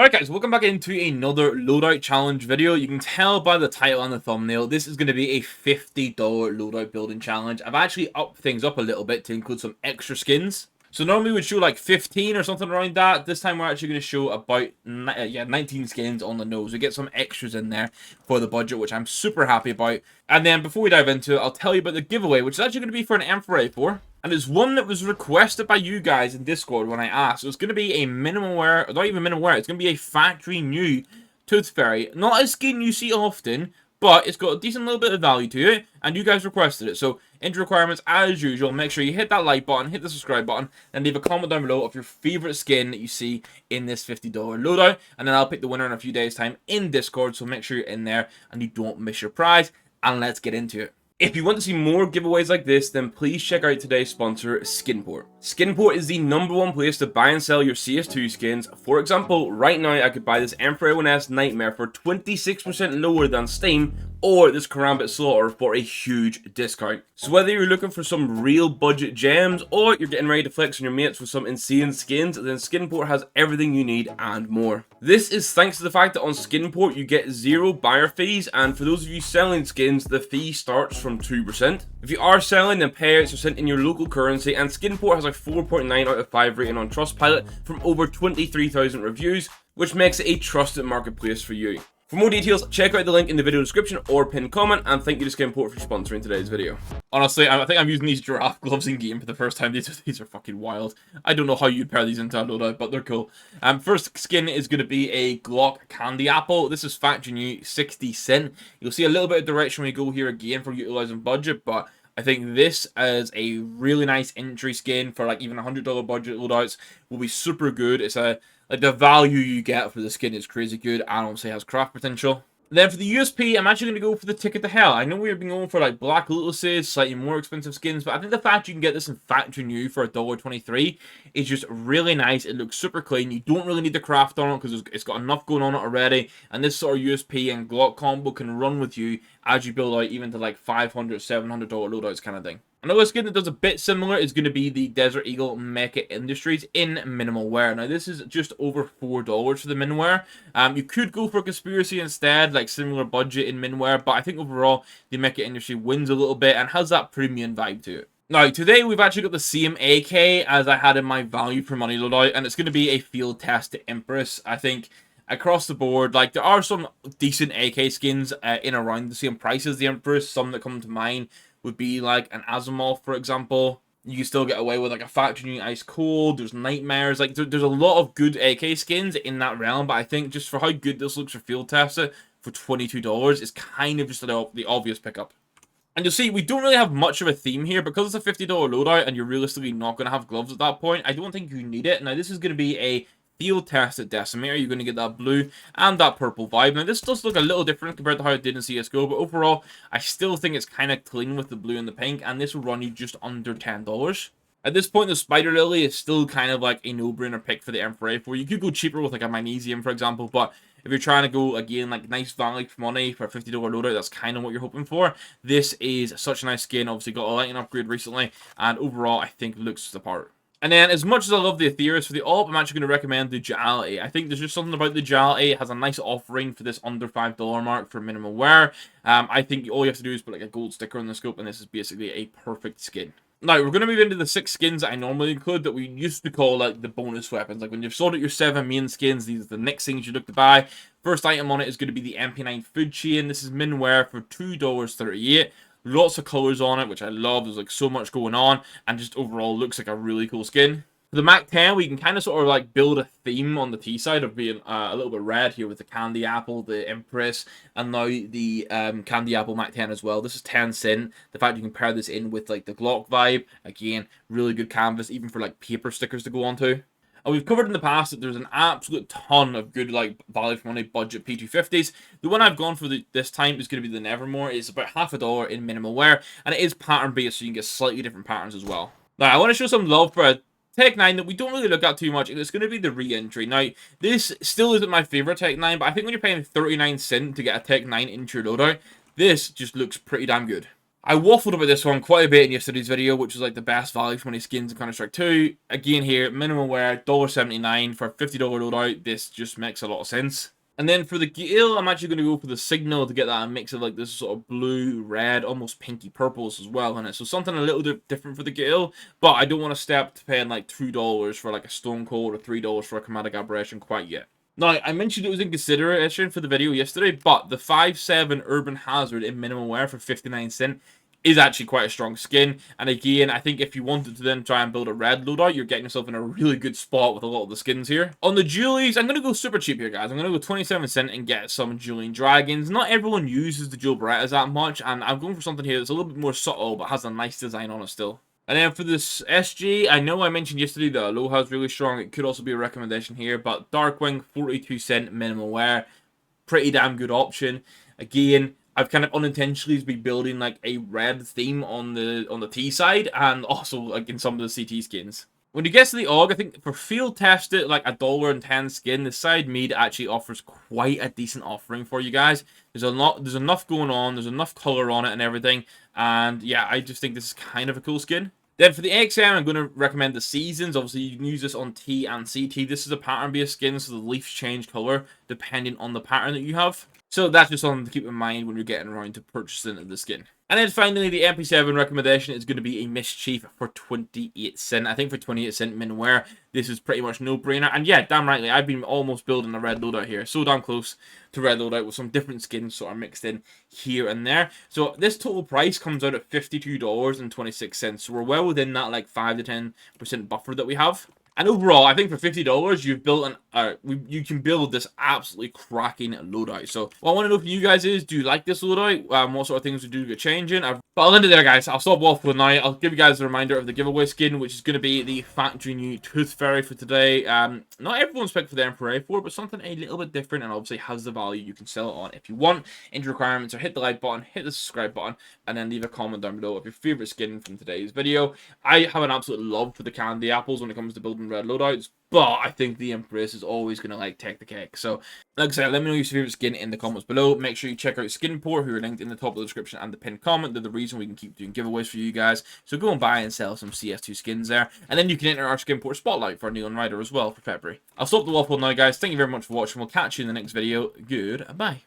Alright guys, welcome back into another loadout challenge video. You can tell by the title and the thumbnail, this is going to be a $50 loadout building challenge. I've actually upped things up a little bit to include some extra skins. So normally we'd show like 15 or something around that. This time we're actually going to show about 19 skins on the nose. We get some extras in there for the budget, which I'm super happy about. And then before we dive into it, I'll tell you about the giveaway, which is actually going to be for an Emperor 4. And it's one that was requested by you guys in Discord when I asked. So it's going to be a minimum wear, not even minimum wear, it's going to be a factory new Tooth Fairy. Not a skin you see often, but it's got a decent little bit of value to it, and you guys requested it. So, entry requirements, as usual, make sure you hit that like button, hit the subscribe button, and leave a comment down below of your favorite skin that you see in this $50 loadout, and then I'll pick the winner in a few days' time in Discord, so make sure you're in there and you don't miss your prize, and let's get into it. If you want to see more giveaways like this, then please check out today's sponsor, Skinport. Skinport is the #1 place to buy and sell your CS2 skins. For example, right now I could buy this Emperor 1S Nightmare for 26% lower than Steam, or this Karambit Slaughter for a huge discount. So whether you're looking for some real budget gems, or you're getting ready to flex on your mates with some insane skins, then Skinport has everything you need and more. This is thanks to the fact that on Skinport you get 0 buyer fees, and for those of you selling skins, the fee starts from 2%. If you are selling, then payouts are sent in your local currency, and Skinport has a 4.9 out of 5 rating on Trustpilot from over 23,000 reviews, which makes it a trusted marketplace for you. For more details, check out the link in the video description or pinned comment, and thank you to Skinport for sponsoring today's video. Honestly, I think I'm using these giraffe gloves in game for the first time. These are fucking wild. I don't know how you'd pair these into a loadout, but they're cool. First skin is going to be a Glock Candy Apple. This is factory new, 60 cent. You'll see a little bit of direction when we go here again for utilizing budget, but I think this as a really nice entry skin for like even $100 budget loadouts will be super good. It's like the value you get for the skin is crazy good, and obviously has craft potential. Then for the USP, I'm actually going to go for the Ticket to Hell. I know we've been going for like Black Lotuses, slightly more expensive skins, but I think the fact you can get this in factory new for $1.23 is just really nice. It looks super clean. You don't really need the craft on it because it's got enough going on it already, and this sort of USP and Glock combo can run with you as you build out even to like $500, $700 loadouts kind of thing. Another skin that does a bit similar is going to be the Desert Eagle Mecha Industries in minimal wear. Now this is just over $4 for the min wear. You could go for Conspiracy instead, like similar budget in min wear, but I think overall the Mecha Industry wins a little bit and has that premium vibe to it. Now, today we've actually got the same AK as I had in my value for money loadout, and it's going to be a field test to Empress. I think across the board, like there are some decent AK skins in around the same price as the Empress. Some that come to mind would be like an Asimov, for example. You can still get away with like a factory new Ice Cold. There's Nightmares. Like there's a lot of good AK skins in that realm, but I think just for how good this looks for field tester for $22 is kind of just the obvious pickup. And you'll see, we don't really have much of a theme here because it's a $50 loadout and you're realistically not going to have gloves at that point. I don't think you need it. Now, this is going to be a field tested Decimator. You're going to get that blue and that purple vibe. Now, this does look a little different compared to how it did in CSGO, but overall, I still think it's kind of clean with the blue and the pink, and this will run you just under $10. At this point, the Spider Lily is still kind of like a no-brainer pick for the Emperor 4. You could go cheaper with like a Magnesium, for example, but if you're trying to go, again, like nice value for money for a $50 loadout, that's kind of what you're hoping for. This is such a nice skin. Obviously, got a lighting upgrade recently, and overall, I think looks the part. And then, as much as I love the Aetherius for the AWP, I'm actually going to recommend the Duality. I think there's just something about the Duality. It has a nice offering for this under $5 mark for minimal wear. I think all you have to do is put like a gold sticker on the scope, and this is basically a perfect skin. Now, we're going to move into the 6 skins that I normally include that we used to call like the bonus weapons. Like when you've sorted your 7 main skins, these are the next things you look to buy. First item on it is going to be the MP9 Food Chain. This is min wear for $2.38. Lots of colors on it, which I love. There's like so much going on, and just overall looks like a really cool skin. For the Mac 10, we can kind of sort of like build a theme on the T side of being a little bit red here with the Candy Apple, the Empress, and now the Candy Apple Mac 10 as well. This is 10 cent. The fact you can pair this in with like the Glock vibe, again, really good canvas, even for like paper stickers to go onto. And we've covered in the past that there's an absolute ton of good, like, value for money budget P250s. The one I've gone for this time is going to be the Nevermore. It's about $50 in minimal wear, and it is pattern based, so you can get slightly different patterns as well. Now, I want to show some love for a Tech 9 that we don't really look at too much, and it's going to be the re-entry. Now, this still isn't my favorite Tech 9, but I think when you're paying 39 cents to get a Tech 9 into your loadout, this just looks pretty damn good. I waffled about this one quite a bit in yesterday's video, which was like the best value for money skins in Counter-Strike 2. Again here, minimum wear, $1.79 for a $50 loadout. This just makes a lot of sense. And then for the Gale, I'm actually going to go for the Signal to get that mix of like this sort of blue, red, almost pinky purples as well in it. So something a little bit different for the Gale, but I don't want to step to paying like $2 for like a Stone Cold or $3 for a Chromatic Aberration quite yet. Now, I mentioned it was in consideration for the video yesterday, but the 5.7 Urban Hazard in minimum wear for 59 cents is actually quite a strong skin. And again, I think if you wanted to then try and build a red loadout, you're getting yourself in a really good spot with a lot of the skins here. On the Julies, I'm going to go super cheap here, guys. I'm going to go 27 cents and get some Julian Dragons. Not everyone uses the Jewel Berettas that much, and I'm going for something here that's a little bit more subtle, but has a nice design on it still. And then for this SG, I know I mentioned yesterday that Aloha is really strong. It could also be a recommendation here, but Darkwing, 42 cent minimum wear. Pretty damn good option. Again, I've kind of unintentionally been building like a red theme on the T side, and also like in some of the CT skins. When it gets to the AUG, I think for field tested, like $1.10 skin, the side mead actually offers quite a decent offering for you guys. There's enough going on, there's enough color on it and everything, and yeah, I just think this is kind of a cool skin. Then for the XM, I'm going to recommend the Seasons. Obviously, you can use this on T and CT. This is a pattern-based skin, so the leaves change color depending on the pattern that you have. So that's just something to keep in mind when you're getting around to purchasing the skin. And then finally, the MP7 recommendation is going to be a Mischief for 28 cents. I think for 28 cents min wear, this is pretty much no-brainer. And yeah, damn rightly, I've been almost building a red loadout here. So damn close to red loadout with some different skins sort of mixed in here and there. So this total price comes out at $52.26. So we're well within that like 5 to 10% buffer that we have. And overall, I think for $50, you've built you can build this absolutely cracking loadout. So what I want to know from you guys is, do you like this loadout? What sort of things would you get changing? But I'll end it there, guys. I'll stop waffling now. I'll give you guys a reminder of the giveaway skin, which is going to be the factory new Tooth Fairy for today. Not everyone's picked for the Emperor A4, but something a little bit different, and obviously has the value you can sell it on if you want. Enter requirements are hit the like button, hit the subscribe button, and then leave a comment down below of your favorite skin from today's video. I have an absolute love for the candy apples when it comes to building red loadouts, but I think the Empress is always going to like take the cake. So like I said, let me know your favorite skin in the comments below. Make sure you check out Skinport, who are linked in the top of the description and the pinned comment. They're the reason we can keep doing giveaways for you guys. So go and buy and sell some CS2 skins there, and then you can enter our Skinport spotlight for Neon Rider as well for February. I'll stop the waffle now, guys. Thank you very much for watching. We'll catch you in the next video. Goodbye.